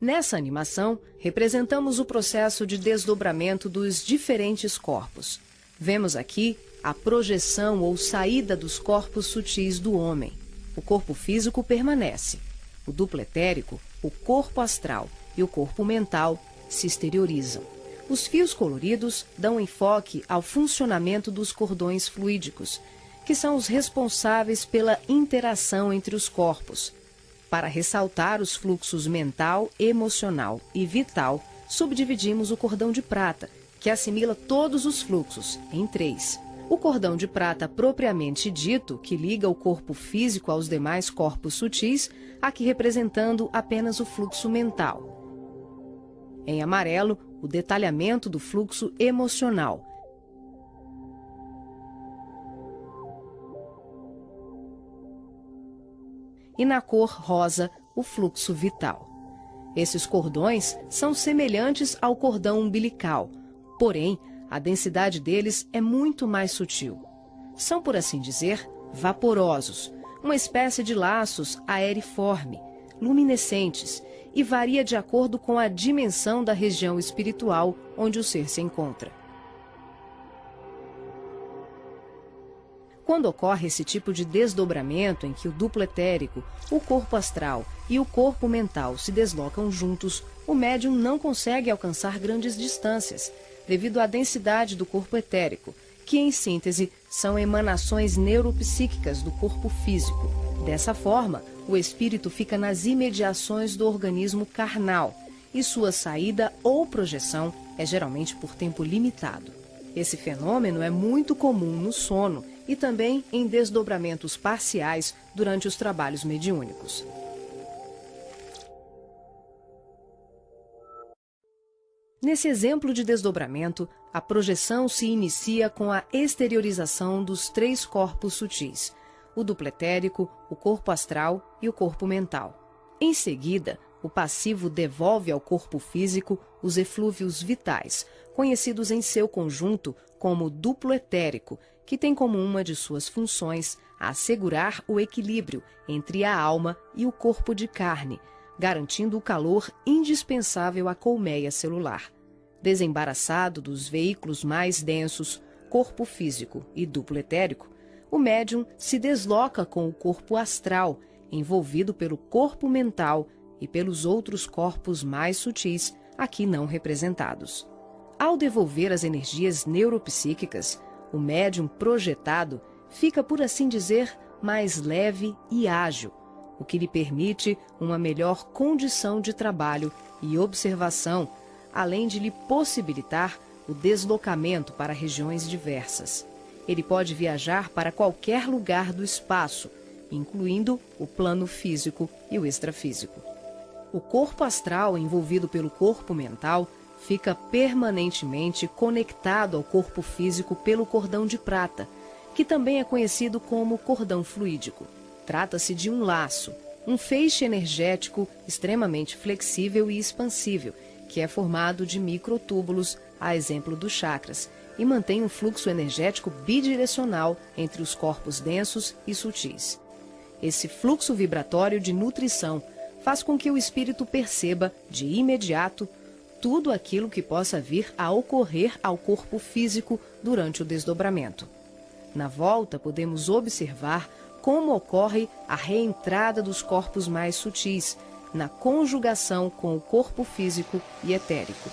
Nessa animação, representamos o processo de desdobramento dos diferentes corpos. Vemos aqui a projeção ou saída dos corpos sutis do homem. O corpo físico permanece. O duplo etérico, o corpo astral e o corpo mental se exteriorizam. Os fios coloridos dão enfoque ao funcionamento dos cordões fluídicos, que são os responsáveis pela interação entre os corpos. Para ressaltar os fluxos mental, emocional e vital, subdividimos o cordão de prata, que assimila todos os fluxos, em 3. O cordão de prata propriamente dito, que liga o corpo físico aos demais corpos sutis, aqui representando apenas o fluxo mental. Em amarelo, o detalhamento do fluxo emocional. E na cor rosa, o fluxo vital. Esses cordões são semelhantes ao cordão umbilical, porém, a densidade deles é muito mais sutil. São, por assim dizer, vaporosos, uma espécie de laços aeriforme, luminescentes, e varia de acordo com a dimensão da região espiritual onde o ser se encontra. Quando ocorre esse tipo de desdobramento em que o duplo etérico, o corpo astral e o corpo mental se deslocam juntos, o médium não consegue alcançar grandes distâncias, devido à densidade do corpo etérico, que, em síntese, são emanações neuropsíquicas do corpo físico. Dessa forma, o espírito fica nas imediações do organismo carnal e sua saída ou projeção é geralmente por tempo limitado. Esse fenômeno é muito comum no sono e também em desdobramentos parciais durante os trabalhos mediúnicos. Nesse exemplo de desdobramento, a projeção se inicia com a exteriorização dos 3 corpos sutis, o duplo etérico, o corpo astral e o corpo mental. Em seguida, o passivo devolve ao corpo físico os eflúvios vitais, conhecidos em seu conjunto como duplo etérico, que tem como uma de suas funções assegurar o equilíbrio entre a alma e o corpo de carne, garantindo o calor indispensável à colmeia celular. Desembaraçado dos veículos mais densos, corpo físico e duplo etérico, o médium se desloca com o corpo astral, envolvido pelo corpo mental e pelos outros corpos mais sutis, aqui não representados. Ao devolver as energias neuropsíquicas, o médium projetado fica, por assim dizer, mais leve e ágil, o que lhe permite uma melhor condição de trabalho e observação, além de lhe possibilitar o deslocamento para regiões diversas. Ele pode viajar para qualquer lugar do espaço, incluindo o plano físico e o extrafísico. O corpo astral envolvido pelo corpo mental fica permanentemente conectado ao corpo físico pelo cordão de prata, que também é conhecido como cordão fluídico. Trata-se de um laço, um feixe energético extremamente flexível e expansível, que é formado de microtúbulos, a exemplo dos chakras, e mantém um fluxo energético bidirecional entre os corpos densos e sutis. Esse fluxo vibratório de nutrição faz com que o espírito perceba, de imediato, tudo aquilo que possa vir a ocorrer ao corpo físico durante o desdobramento. Na volta, podemos observar como ocorre a reentrada dos corpos mais sutis, na conjugação com o corpo físico e etérico.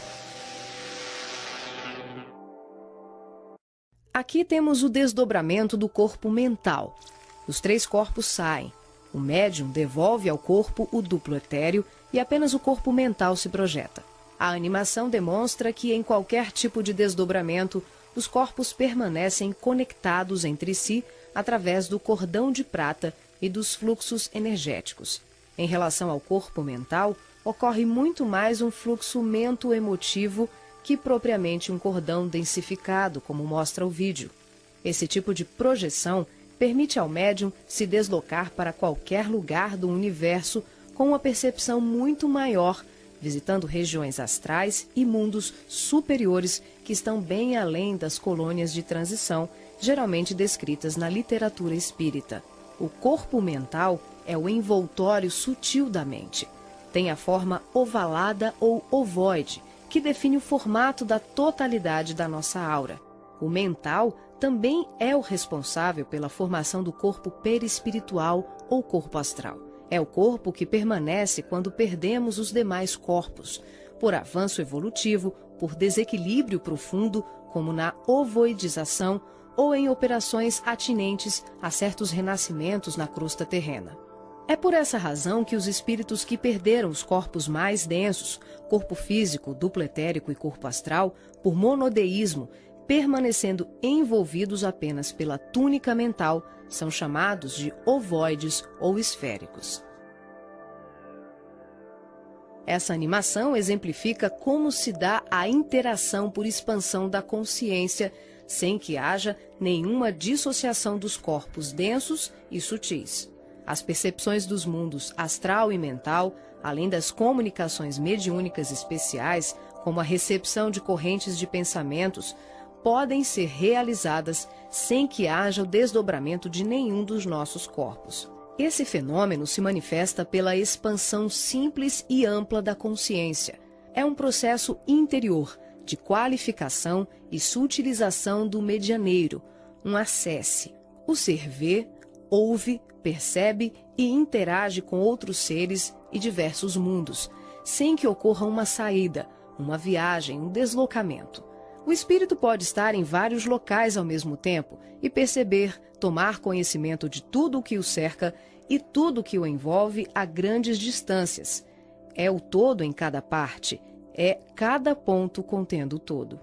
Aqui temos o desdobramento do corpo mental. Os 3 corpos saem. O médium devolve ao corpo o duplo etéreo e apenas o corpo mental se projeta. A animação demonstra que, em qualquer tipo de desdobramento, os corpos permanecem conectados entre si através do cordão de prata e dos fluxos energéticos. Em relação ao corpo mental, ocorre muito mais um fluxo mento-emotivo que propriamente um cordão densificado, como mostra o vídeo. Esse tipo de projeção permite ao médium se deslocar para qualquer lugar do universo com uma percepção muito maior, visitando regiões astrais e mundos superiores que estão bem além das colônias de transição, geralmente descritas na literatura espírita. O corpo mental é o envoltório sutil da mente. tem a forma ovalada ou ovoide, que define o formato da totalidade da nossa aura. O mental também é o responsável pela formação do corpo perispiritual ou corpo astral. É o corpo que permanece quando perdemos os demais corpos, por avanço evolutivo, por desequilíbrio profundo, como na ovoidização ou em operações atinentes a certos renascimentos na crosta terrena. É por essa razão que os espíritos que perderam os corpos mais densos, corpo físico, duplo etérico e corpo astral, por monodeísmo, permanecendo envolvidos apenas pela túnica mental, são chamados de ovoides ou esféricos. Essa animação exemplifica como se dá a interação por expansão da consciência, sem que haja nenhuma dissociação dos corpos densos e sutis. As percepções dos mundos astral e mental, além das comunicações mediúnicas especiais, como a recepção de correntes de pensamentos, podem ser realizadas sem que haja o desdobramento de nenhum dos nossos corpos. Esse fenômeno se manifesta pela expansão simples e ampla da consciência. É um processo interior, de qualificação e sutilização do medianeiro, um acesse. O ser vê, ouve, percebe e interage com outros seres e diversos mundos, sem que ocorra uma saída, uma viagem, um deslocamento. O espírito pode estar em vários locais ao mesmo tempo e perceber, tomar conhecimento de tudo o que o cerca e tudo o que o envolve a grandes distâncias. É o todo em cada parte, é cada ponto contendo o todo.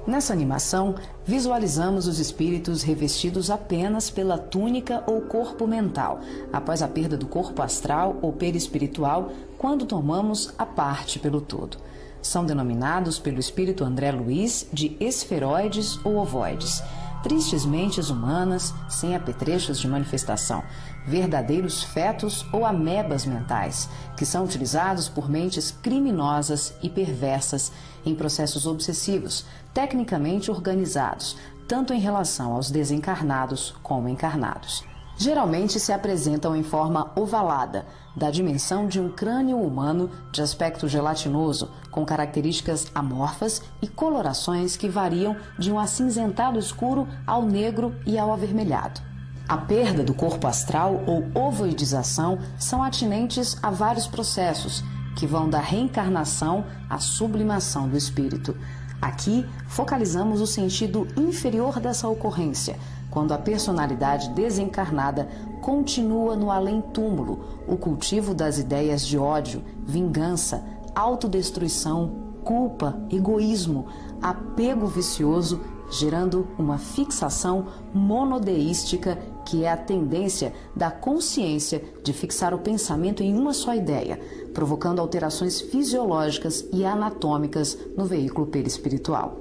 Nessa animação, visualizamos os espíritos revestidos apenas pela túnica ou corpo mental, após a perda do corpo astral ou perispiritual, quando tomamos a parte pelo todo. São denominados pelo espírito André Luiz de esferoides ou ovoides, tristes mentes humanas sem apetrechos de manifestação, verdadeiros fetos ou amebas mentais, que são utilizados por mentes criminosas e perversas em processos obsessivos, tecnicamente organizados, tanto em relação aos desencarnados como encarnados. Geralmente se apresentam em forma ovalada, da dimensão de um crânio humano de aspecto gelatinoso, com características amorfas e colorações que variam de um acinzentado escuro ao negro e ao avermelhado. A perda do corpo astral ou ovoidização são atinentes a vários processos, que vão da reencarnação à sublimação do espírito. Aqui, focalizamos o sentido inferior dessa ocorrência, quando a personalidade desencarnada continua no além-túmulo, o cultivo das ideias de ódio, vingança, autodestruição, culpa, egoísmo, apego vicioso, gerando uma fixação monodeística, que é a tendência da consciência de fixar o pensamento em uma só ideia, provocando alterações fisiológicas e anatômicas no veículo perispiritual.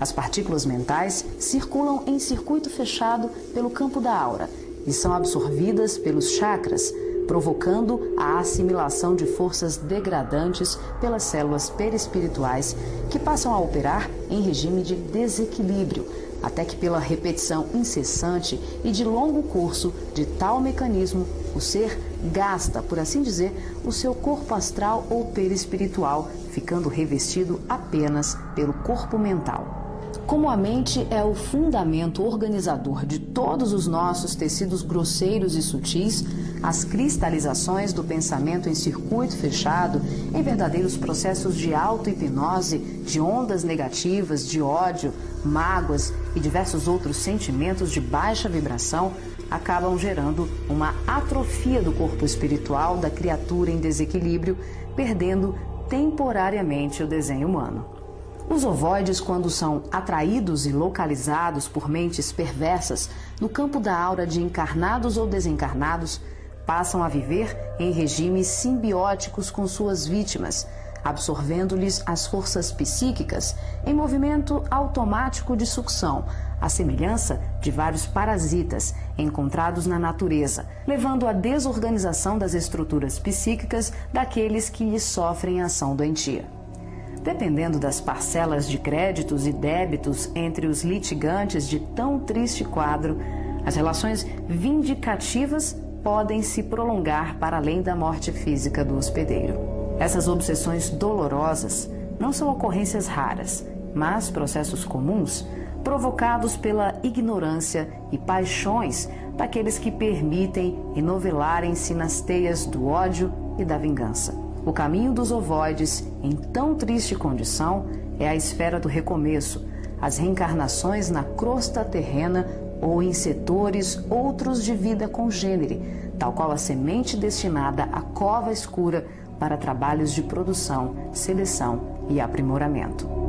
As partículas mentais circulam em circuito fechado pelo campo da aura e são absorvidas pelos chakras, provocando a assimilação de forças degradantes pelas células perispirituais, que passam a operar em regime de desequilíbrio, até que pela repetição incessante e de longo curso de tal mecanismo, o ser gasta, por assim dizer, o seu corpo astral ou perispiritual, ficando revestido apenas pelo corpo mental. Como a mente é o fundamento organizador de todos os nossos tecidos grosseiros e sutis, as cristalizações do pensamento em circuito fechado, em verdadeiros processos de auto-hipnose, de ondas negativas, de ódio, mágoas e diversos outros sentimentos de baixa vibração, acabam gerando uma atrofia do corpo espiritual da criatura em desequilíbrio, perdendo temporariamente o desenho humano. Os ovoides, quando são atraídos e localizados por mentes perversas no campo da aura de encarnados ou desencarnados, passam a viver em regimes simbióticos com suas vítimas, absorvendo-lhes as forças psíquicas em movimento automático de sucção, à semelhança de vários parasitas encontrados na natureza, levando à desorganização das estruturas psíquicas daqueles que lhes sofrem ação doentia. Dependendo das parcelas de créditos e débitos entre os litigantes de tão triste quadro, As relações vindicativas podem se prolongar para além da morte física do hospedeiro. Essas obsessões dolorosas não são ocorrências raras, mas processos comuns provocados pela ignorância e paixões daqueles que permitem enovelarem-se nas teias do ódio e da vingança. O caminho dos ovoides, em tão triste condição, é a esfera do recomeço, as reencarnações na crosta terrena ou em setores outros de vida congênere, tal qual a semente destinada à cova escura para trabalhos de produção, seleção e aprimoramento.